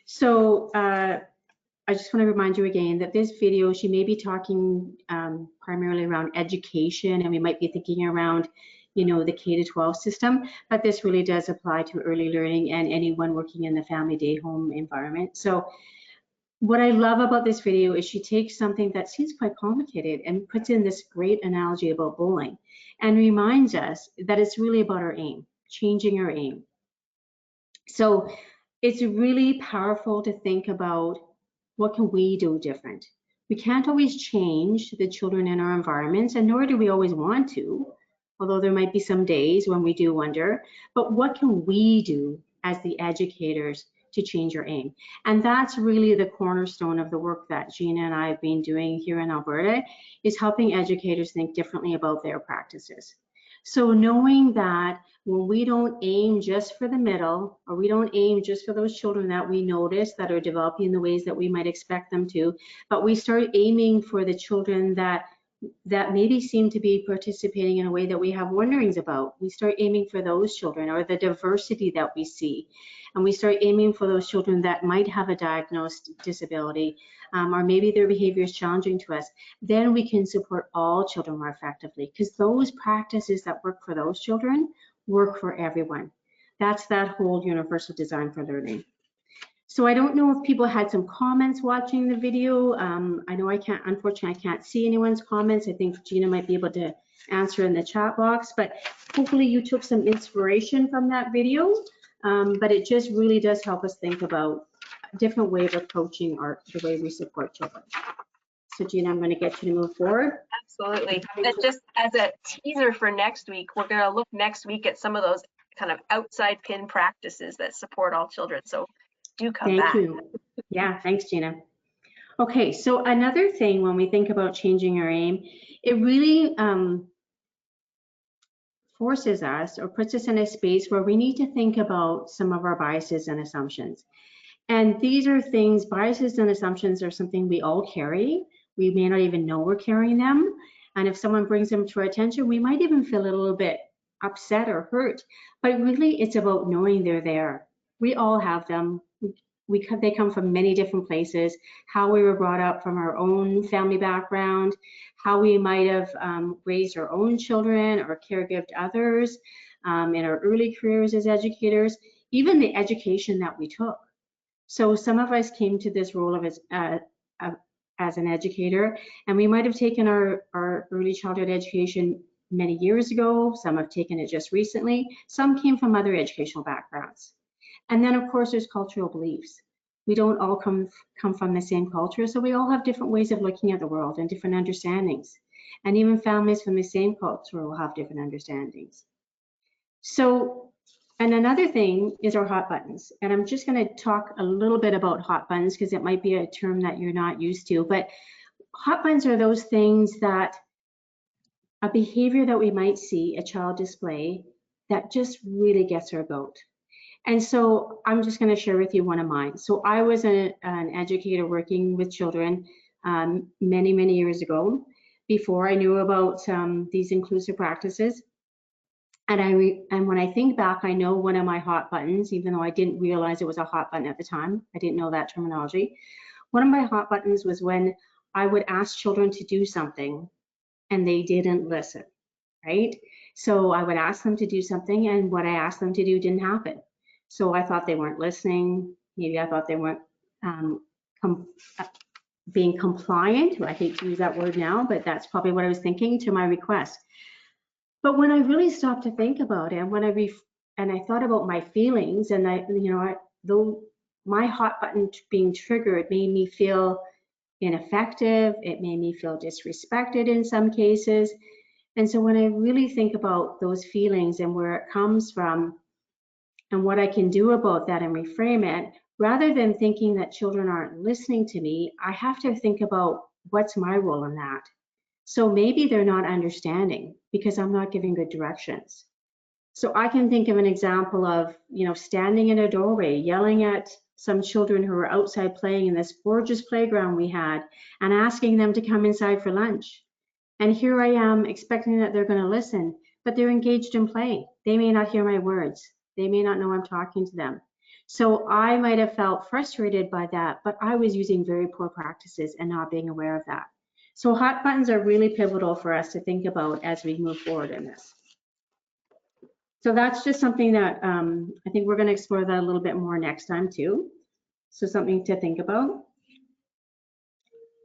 D: So I just want to remind you again that this video, she may be talking primarily around education, and we might be thinking around, you know, the K-12 system, but this really does apply to early learning and anyone working in the family day home environment. So what I love about this video is she takes something that seems quite complicated and puts in this great analogy about bowling and reminds us that it's really about our aim, changing our aim. So it's really powerful to think about what can we do different. We can't always change the children in our environments, and nor do we always want to, although there might be some days when we do wonder, but what can we do as the educators to change our aim? And that's really the cornerstone of the work that Gina and I have been doing here in Alberta, is helping educators think differently about their practices. So knowing that when we don't aim just for the middle, or we don't aim just for those children that we notice that are developing in the ways that we might expect them to, but we start aiming for the children that maybe seem to be participating in a way that we have wonderings about. We start aiming for those children, or the diversity that we see. And we start aiming for those children that might have a diagnosed disability, or maybe their behavior is challenging to us. Then we can support all children more effectively, because those practices that work for those children work for everyone. That's that whole universal design for learning. So I don't know if people had some comments watching the video. I know unfortunately, I can't see anyone's comments. I think Gina might be able to answer in the chat box, but hopefully you took some inspiration from that video. But it just really does help us think about a different way of approaching the way we support children. So Gina, I'm going to get you to move forward.
C: Absolutely. And just as a teaser for next week, we're going to look next week at some of those kind of outside pin practices that support all children. So do come back.
D: Thank you. Yeah, thanks, Gina. Okay, so another thing when we think about changing our aim, it really forces us or puts us in a space where we need to think about some of our biases and assumptions. And these are things, biases and assumptions are something we all carry. We may not even know we're carrying them. And if someone brings them to our attention, we might even feel a little bit upset or hurt. But really, it's about knowing they're there. We all have them. They come from many different places, how we were brought up from our own family background, how we might have raised our own children or caregived others in our early careers as educators, even the education that we took. So some of us came to this role as an educator, and we might have taken our early childhood education many years ago. Some have taken it just recently. Some came from other educational backgrounds. And then, of course, there's cultural beliefs. We don't all come from the same culture, so we all have different ways of looking at the world and different understandings. And even families from the same culture will have different understandings. So, and another thing is our hot buttons. And I'm just going to talk a little bit about hot buttons because it might be a term that you're not used to. But hot buttons are those things that a behavior that we might see a child display that just really gets our goat. And so I'm just going to share with you one of mine. So I was an educator working with children many, many years ago, before I knew about these inclusive practices. And when I think back, I know one of my hot buttons, even though I didn't realize it was a hot button at the time, I didn't know that terminology. One of my hot buttons was when I would ask children to do something and they didn't listen, right? So I would ask them to do something, and what I asked them to do didn't happen. So I thought they weren't listening. Maybe I thought they weren't being compliant. I hate to use that word now, but that's probably what I was thinking to my request. But when I really stopped to think about it, and I thought about my feelings, and though my hot button being triggered made me feel ineffective, it made me feel disrespected in some cases. And so when I really think about those feelings and where it comes from and what I can do about that and reframe it, rather than thinking that children aren't listening to me, I have to think about what's my role in that. So maybe they're not understanding because I'm not giving good directions. So I can think of an example of, standing in a doorway, yelling at some children who were outside playing in this gorgeous playground we had and asking them to come inside for lunch. And here I am expecting that they're going to listen, but they're engaged in play. They may not hear my words. They may not know I'm talking to them. So I might have felt frustrated by that, but I was using very poor practices and not being aware of that. So hot buttons are really pivotal for us to think about as we move forward in this. So that's just something that I think we're going to explore that a little bit more next time too. So something to think about.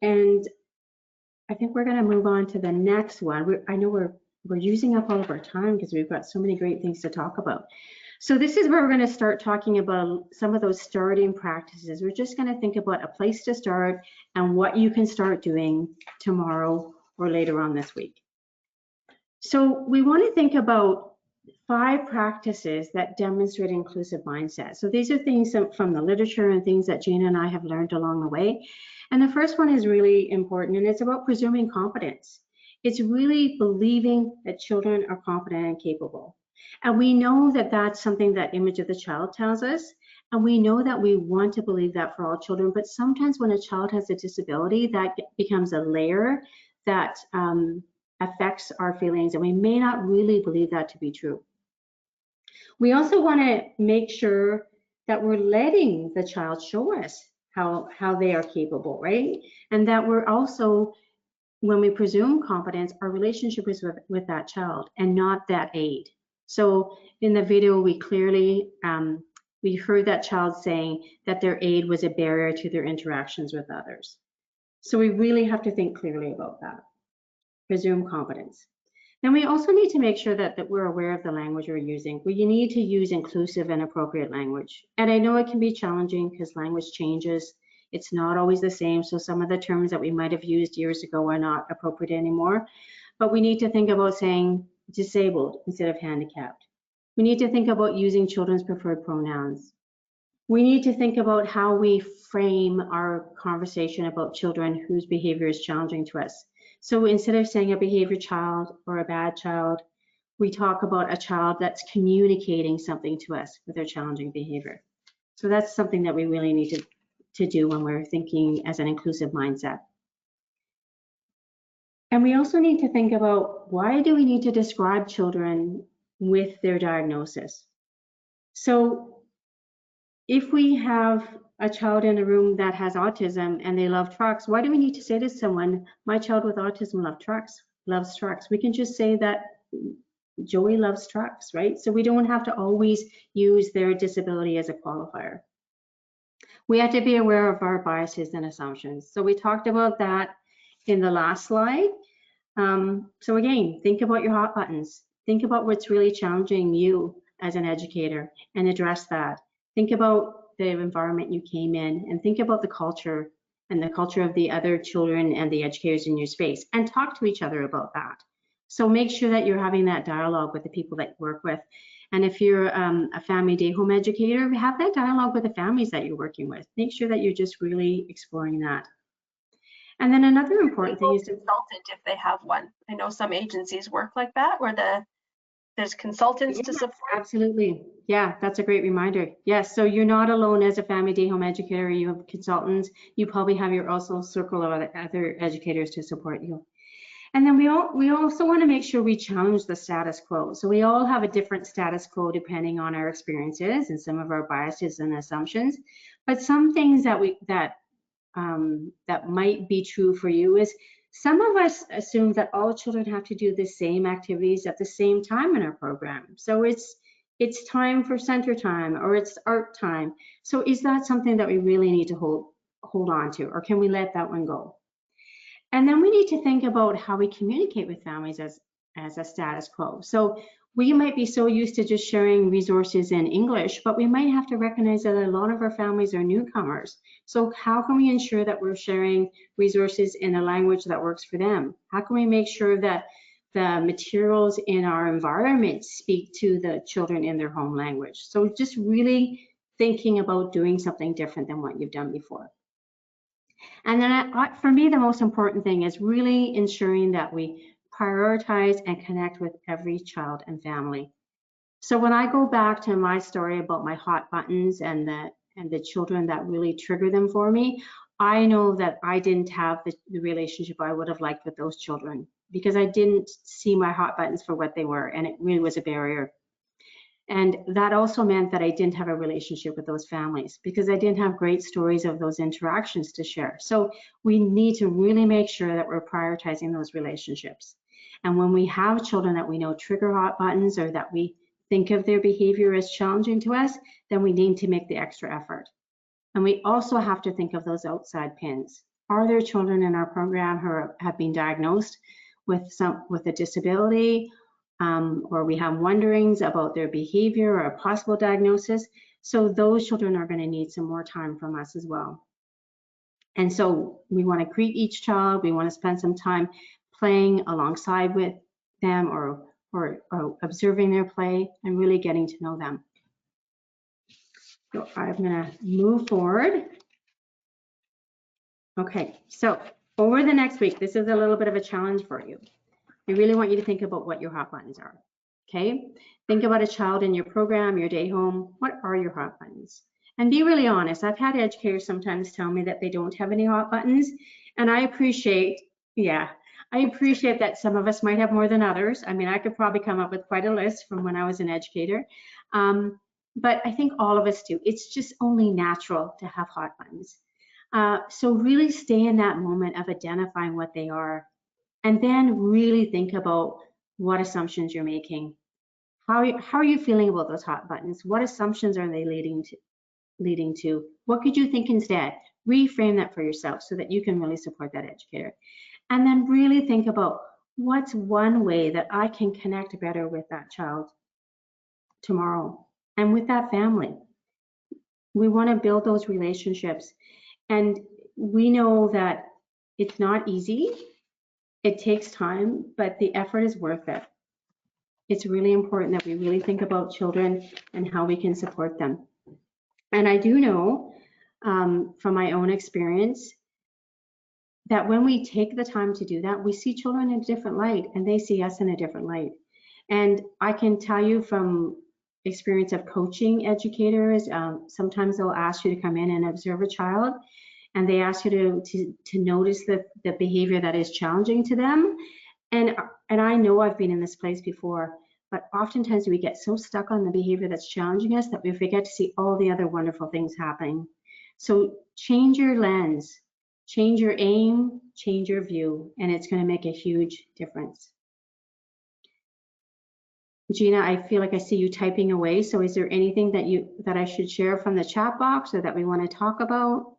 D: And I think we're going to move on to the next one. I know we're using up all of our time because we've got so many great things to talk about. So this is where we're going to start talking about some of those starting practices. We're just going to think about a place to start and what you can start doing tomorrow or later on this week. So we want to think about 5 practices that demonstrate inclusive mindset. So these are things from the literature and things that Gina and I have learned along the way. And the first one is really important, and it's about presuming competence. It's really believing that children are competent and capable. And we know that that's something that image of the child tells us. And we know that we want to believe that for all children, but sometimes when a child has a disability, that becomes a layer that affects our feelings, and we may not really believe that to be true. We also want to make sure that we're letting the child show us how they are capable, right? And that we're also, when we presume competence, our relationship is with that child and not that aid. So in the video, we clearly, we heard that child saying that their aid was a barrier to their interactions with others. So we really have to think clearly about that. Presume competence. Then we also need to make sure that we're aware of the language we're using. We need to use inclusive and appropriate language. And I know it can be challenging because language changes. It's not always the same. So some of the terms that we might have used years ago are not appropriate anymore. But we need to think about saying disabled instead of handicapped. We need to think about using children's preferred pronouns. We need to think about how we frame our conversation about children whose behavior is challenging to us. So instead of saying a behavior child or a bad child, we talk about a child that's communicating something to us with their challenging behavior. So that's something that we really need to do when we're thinking as an inclusive mindset. And we also need to think about, why do we need to describe children with their diagnosis? So if we have a child in a room that has autism and they love trucks, why do we need to say to someone, my child with autism loves trucks? We can just say that Joey loves trucks, right? So we don't have to always use their disability as a qualifier. We have to be aware of our biases and assumptions. So we talked about that in the last slide. So again, think about your hot buttons. Think about what's really challenging you as an educator and address that. Think about the environment you came in, and think about the culture and the culture of the other children and the educators in your space, and talk to each other about that. So make sure that you're having that dialogue with the people that you work with. And if you're a family day home educator, have that dialogue with the families that you're working with. Make sure that you're just really exploring that. And then another important thing is
C: consultant if they have one. I know some agencies work like that, where there's consultants to support.
D: Absolutely. Yeah, that's a great reminder. Yes, so you're not alone as a family day home educator. You have consultants. You probably have your also circle of other educators to support you. And then we also want to make sure we challenge the status quo. So we all have a different status quo depending on our experiences and some of our biases and assumptions. But some things that might be true for you is, some of us assume that all children have to do the same activities at the same time in our program. So it's time for center time, or it's art time. So is that something that we really need to hold on to, or can we let that one go? And then we need to think about how we communicate with families as a status quo. So we might be so used to just sharing resources in English, but we might have to recognize that a lot of our families are newcomers. So how can we ensure that we're sharing resources in a language that works for them? How can we make sure that the materials in our environment speak to the children in their home language? So just really thinking about doing something different than what you've done before. And then for me, the most important thing is really ensuring that we prioritize and connect with every child and family. So when I go back to my story about my hot buttons and the children that really trigger them for me, I know that I didn't have the relationship I would have liked with those children because I didn't see my hot buttons for what they were, and it really was a barrier. And that also meant that I didn't have a relationship with those families because I didn't have great stories of those interactions to share. So we need to really make sure that we're prioritizing those relationships. And when we have children that we know trigger hot buttons or that we think of their behavior as challenging to us, then we need to make the extra effort. And we also have to think of those outside pins. Are there children in our program who have been diagnosed with a disability, or we have wonderings about their behavior or a possible diagnosis? So those children are going to need some more time from us as well. And so we want to greet each child. We want to spend some time playing alongside with them or observing their play and really getting to know them. So I'm going to move forward. Okay, so over the next week, this is a little bit of a challenge for you. I really want you to think about what your hot buttons are, okay? Think about a child in your program, your day home. What are your hot buttons? And be really honest. I've had educators sometimes tell me that they don't have any hot buttons, and I appreciate that some of us might have more than others. I mean, I could probably come up with quite a list from when I was an educator, but I think all of us do. It's just only natural to have hot buttons. So really stay in that moment of identifying what they are, and then really think about what assumptions you're making. How are you feeling about those hot buttons? What assumptions are they leading to? What could you think instead? Reframe that for yourself so that you can really support that educator. And then really think about what's one way that I can connect better with that child tomorrow and with that family. We want to build those relationships. And we know that it's not easy. It takes time, but the effort is worth it. It's really important that we really think about children and how we can support them. And I do know from my own experience that when we take the time to do that, we see children in a different light and they see us in a different light. And I can tell you from experience of coaching educators, sometimes they'll ask you to come in and observe a child, and they ask you to notice the behavior that is challenging to them. And I know I've been in this place before, but oftentimes we get so stuck on the behavior that's challenging us that we forget to see all the other wonderful things happening. So change your lens, change your aim, change your view, and it's going to make a huge difference. Gina, I feel like I see you typing away. So is there anything that I should share from the chat box or that we want to talk about?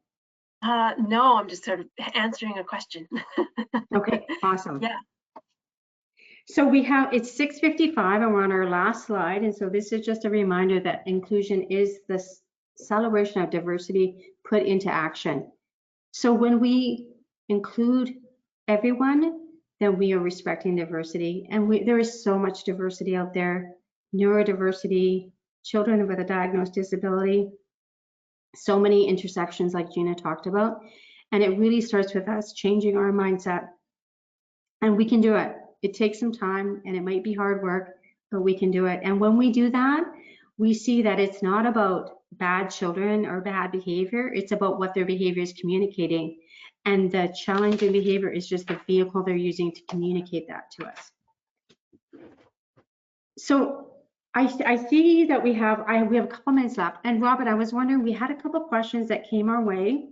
C: No, I'm just sort of answering a question.
D: Okay, awesome.
C: Yeah.
D: So it's 6:55 and we're on our last slide. And so this is just a reminder that inclusion is the celebration of diversity put into action. So when we include everyone, then we are respecting diversity. And there is so much diversity out there, neurodiversity, children with a diagnosed disability, so many intersections like Gina talked about. And it really starts with us changing our mindset. And we can do it. It takes some time and it might be hard work, but we can do it. And when we do that, we see that it's not about bad children or bad behavior. It's about what their behavior is communicating. And the challenging behavior is just the vehicle they're using to communicate that to us. So I see that we have a couple minutes left. And Robert, I was wondering, we had a couple questions that came our way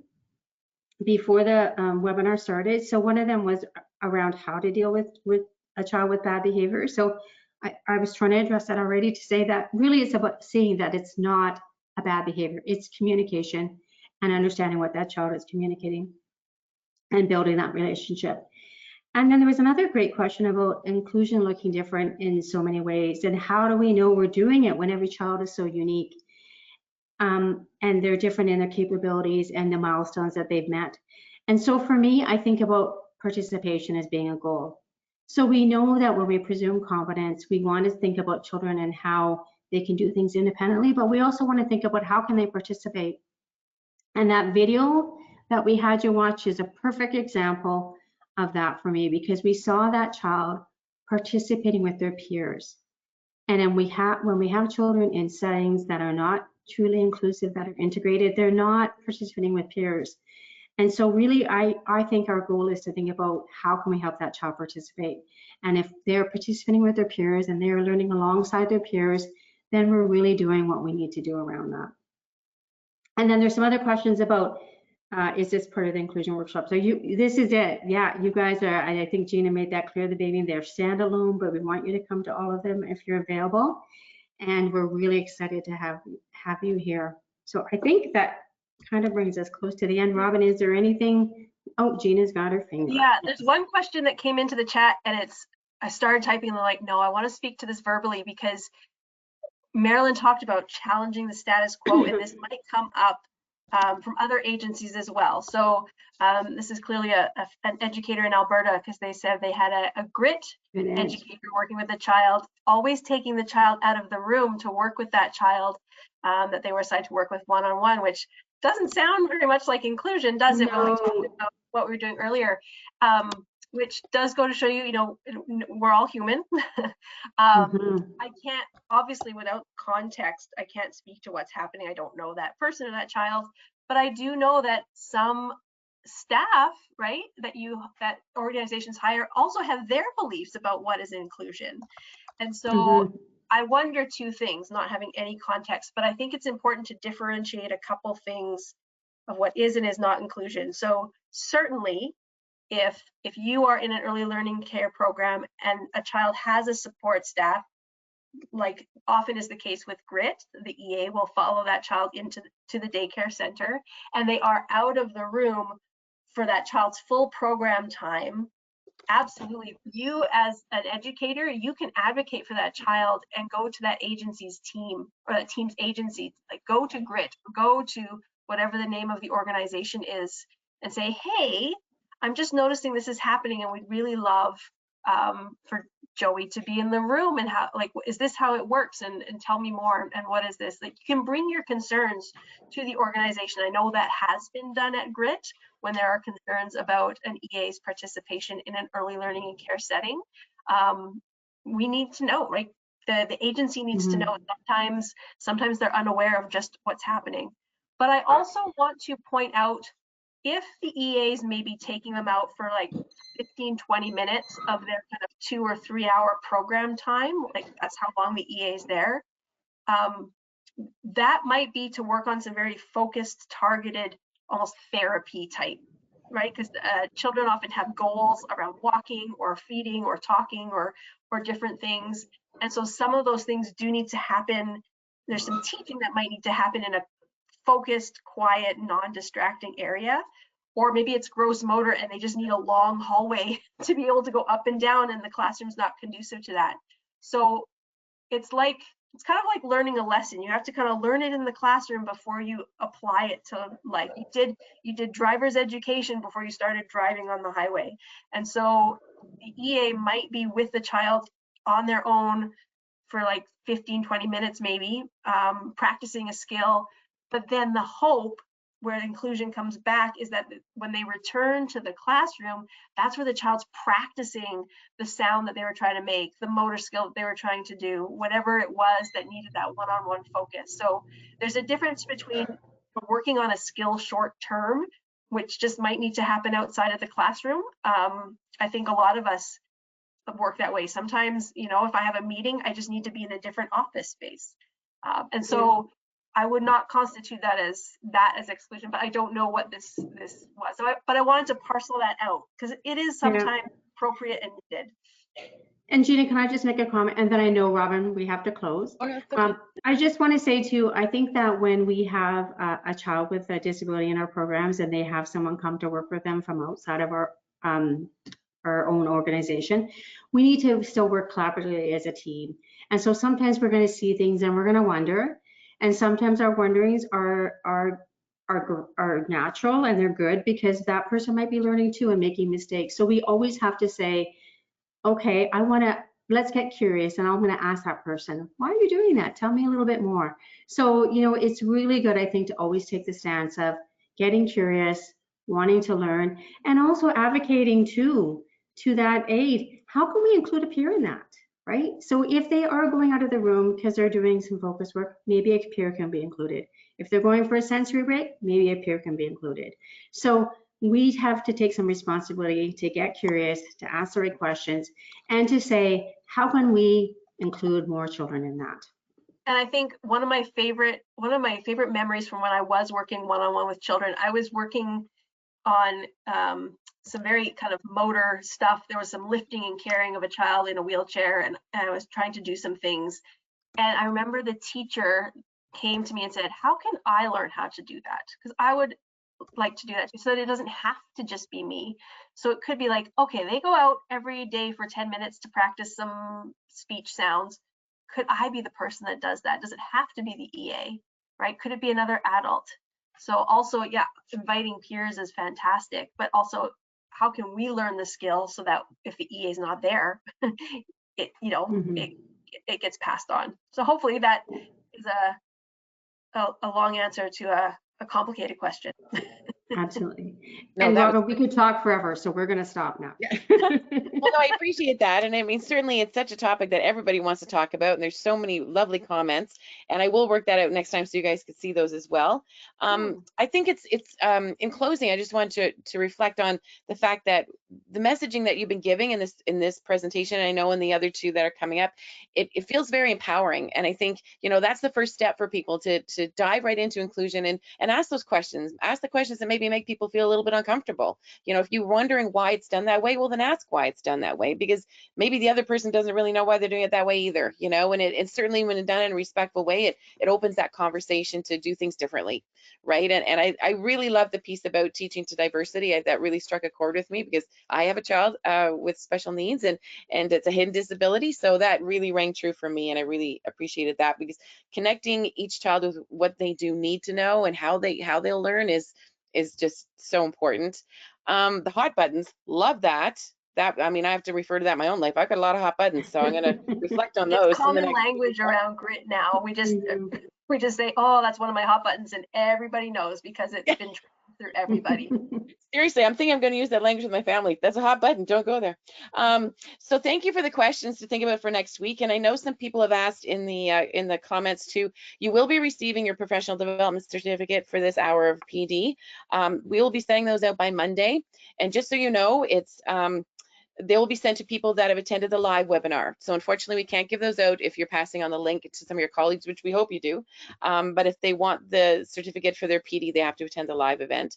D: before the webinar started. So one of them was around how to deal with a child with bad behavior. So I was trying to address that already to say that really it's about seeing that it's not a bad behavior. It's communication and understanding what that child is communicating and building that relationship. And then there was another great question about inclusion looking different in so many ways. And how do we know we're doing it when every child is so unique? And they're different in their capabilities and the milestones that they've met. And so for me, I think about participation as being a goal. So we know that when we presume competence, we want to think about children and how they can do things independently, but we also want to think about how can they participate. And that video that we had you watch is a perfect example of that for me, because we saw that child participating with their peers. And then when we have children in settings that are not truly inclusive, that are integrated, they're not participating with peers. And so really, I think our goal is to think about how can we help that child participate. And if they're participating with their peers and they're learning alongside their peers, then we're really doing what we need to do around that. And then there's some other questions about, is this part of the inclusion workshop? So this is it. Yeah, you guys are, I think Gina made that clear at the beginning, they're standalone, but we want you to come to all of them if you're available. And we're really excited to have you here. So I think that kind of brings us close to the end. Robin, is there anything? Oh, Gina's got her finger.
C: Yeah, there's one question that came into the chat, and I started typing and I'm like, no, I want to speak to this verbally, because Marilyn talked about challenging the status quo, and this might come up from other agencies as well. So this is clearly an educator in Alberta, because they said they had a grit educator working with a child, always taking the child out of the room to work with that child that they were assigned to work with one-on-one, which doesn't sound very much like inclusion, does it?
D: No.
C: When we talked about what we were doing earlier, which does go to show you, we're all human. I can't, obviously, without context, I can't speak to what's happening. I don't know that person or that child, but I do know that some staff, right, that organizations hire also have their beliefs about what is inclusion. And so I wonder two things, not having any context, but I think it's important to differentiate a couple things of what is and is not inclusion. So certainly, if you are in an early learning care program and a child has a support staff, like often is the case with GRIT, the EA will follow that child into the daycare center, and they are out of the room for that child's full program time. Absolutely, you as an educator, you can advocate for that child and go to that agency's team, or that team's agency, like go to GRIT, go to whatever the name of the organization is, and say, hey, I'm just noticing this is happening, and we'd really love for Joey to be in the room, and how, like, is this how it works, and tell me more, and what is this? Like, you can bring your concerns to the organization. I know that has been done at GRIT when there are concerns about an EA's participation in an early learning and care setting. We need to know, right? The agency needs to know. Sometimes they're unaware of just what's happening. But I also want to point out, if the EAs may be taking them out for like 15-20 minutes of their kind of 2 or 3 hour program time, like that's how long the EA is there, that might be to work on some very focused, targeted, almost therapy type, right? Because children often have goals around walking or feeding or talking or different things. And so some of those things do need to happen. There's some teaching that might need to happen in a focused, quiet, non-distracting area, or maybe it's gross motor and they just need a long hallway to be able to go up and down, and the classroom's not conducive to that. So it's kind of like learning a lesson. You have to kind of learn it in the classroom before you apply it to life. You did driver's education before you started driving on the highway. And so the EA might be with the child on their own for like 15-20 minutes maybe, practicing a skill. But then the hope, where inclusion comes back, is that when they return to the classroom, that's where the child's practicing the sound that they were trying to make, the motor skill that they were trying to do, whatever it was that needed that one-on-one focus. So there's a difference between working on a skill short term, which just might need to happen outside of the classroom. I think a lot of us work that way. Sometimes, if I have a meeting, I just need to be in a different office space. And so I would not constitute that as exclusion, but I don't know what this was. So but I wanted to parcel that out, because it is sometimes appropriate and needed.
D: And Gina, can I just make a comment? And then I know, Robin, we have to close. Okay. I just want to say too, I think that when we have a child with a disability in our programs and they have someone come to work with them from outside of our own organization, we need to still work collaboratively as a team. And so sometimes we're going to see things and we're going to wonder. And sometimes our wonderings are natural and they're good, because that person might be learning too and making mistakes. So we always have to say, okay, let's get curious, and I'm going to ask that person, why are you doing that? Tell me a little bit more. So, it's really good, I think, to always take the stance of getting curious, wanting to learn, and also advocating to that aid. How can we include a peer in that? Right? So if they are going out of the room because they're doing some focus work, maybe a peer can be included. If they're going for a sensory break, maybe a peer can be included. So we have to take some responsibility to get curious, to ask the right questions, and to say, how can we include more children in that?
C: And I think one of my favorite memories from when I was working one-on-one with children, I was working on some very kind of motor stuff. There was some lifting and carrying of a child in a wheelchair, and I was trying to do some things. And I remember the teacher came to me and said, how can I learn how to do that? Because I would like to do that too, so that it doesn't have to just be me. So it could be like, okay, they go out every day for 10 minutes to practice some speech sounds. Could I be the person that does that? Does it have to be the EA, right? Could it be another adult? So also, yeah, inviting peers is fantastic, but also how can we learn the skill so that if the EA is not there, it, you know, it gets passed on. So hopefully that is a long answer to a complicated question.
D: Absolutely.
A: No,
D: And
A: that was
D: Robin, we could talk forever, so we're going to stop now.
A: Well, no, I appreciate that. And I mean, certainly it's such a topic that everybody wants to talk about. And there's so many lovely comments. And I will work that out next time so you guys can see those as well. I think it's in closing, I just want to reflect on the fact that the messaging that you've been giving in this presentation, I know in the other two that are coming up, it feels very empowering. And I think, you know, that's the first step for people to dive right into inclusion and ask those questions, ask the questions that maybe make people feel a little bit uncomfortable. You know, if you're wondering why it's done that way, well, then ask why it's done that way, because maybe the other person doesn't really know why they're doing it that way either, you know. And it certainly, when it's done in a respectful way, it opens that conversation to do things differently, right? And I really love the piece about teaching to diversity. That really struck a chord with me, because I have a child with special needs, and it's a hidden disability, so that really rang true for me, and I really appreciated that, because connecting each child with what they do need to know and how they'll learn is just so important. The hot buttons, love that. I mean, I have to refer to that in my own life. I've got a lot of hot buttons, so I'm going to reflect on those.
C: It's common language around Grit now. We just say, oh, that's one of my hot buttons, and everybody knows because it's been through everybody.
A: Seriously, I'm thinking I'm going to use that language with my family. That's a hot button. Don't go there. So thank you for the questions to think about for next week. And I know some people have asked in the comments too. You will be receiving your professional development certificate for this hour of PD. We will be sending those out by Monday. And just so you know, they will be sent to people that have attended the live webinar. So unfortunately, we can't give those out if you're passing on the link to some of your colleagues, which we hope you do. But if they want the certificate for their PD, they have to attend the live event.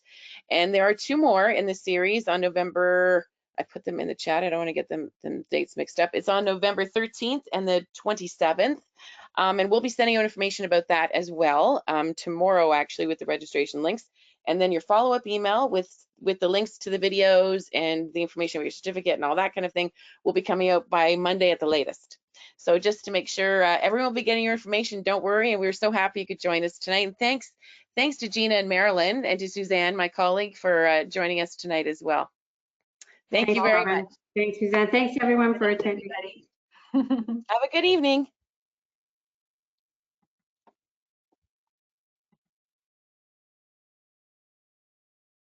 A: And there are 2 more in the series on November. I put them in the chat. I don't want to get the dates mixed up. It's on November 13th and the 27th. And we'll be sending out information about that as well tomorrow, actually, with the registration links. And then your follow-up email with the links to the videos and the information about your certificate and all that kind of thing will be coming out by Monday at the latest. So just to make sure everyone will be getting your information, don't worry. And we're so happy you could join us tonight. And thanks to Gina and Marilyn, and to Suzanne, my colleague, for joining us tonight as well. Thank you very much.
D: Thanks, Suzanne. Thanks, everyone, for attending.
C: Everybody.
A: Have a good evening.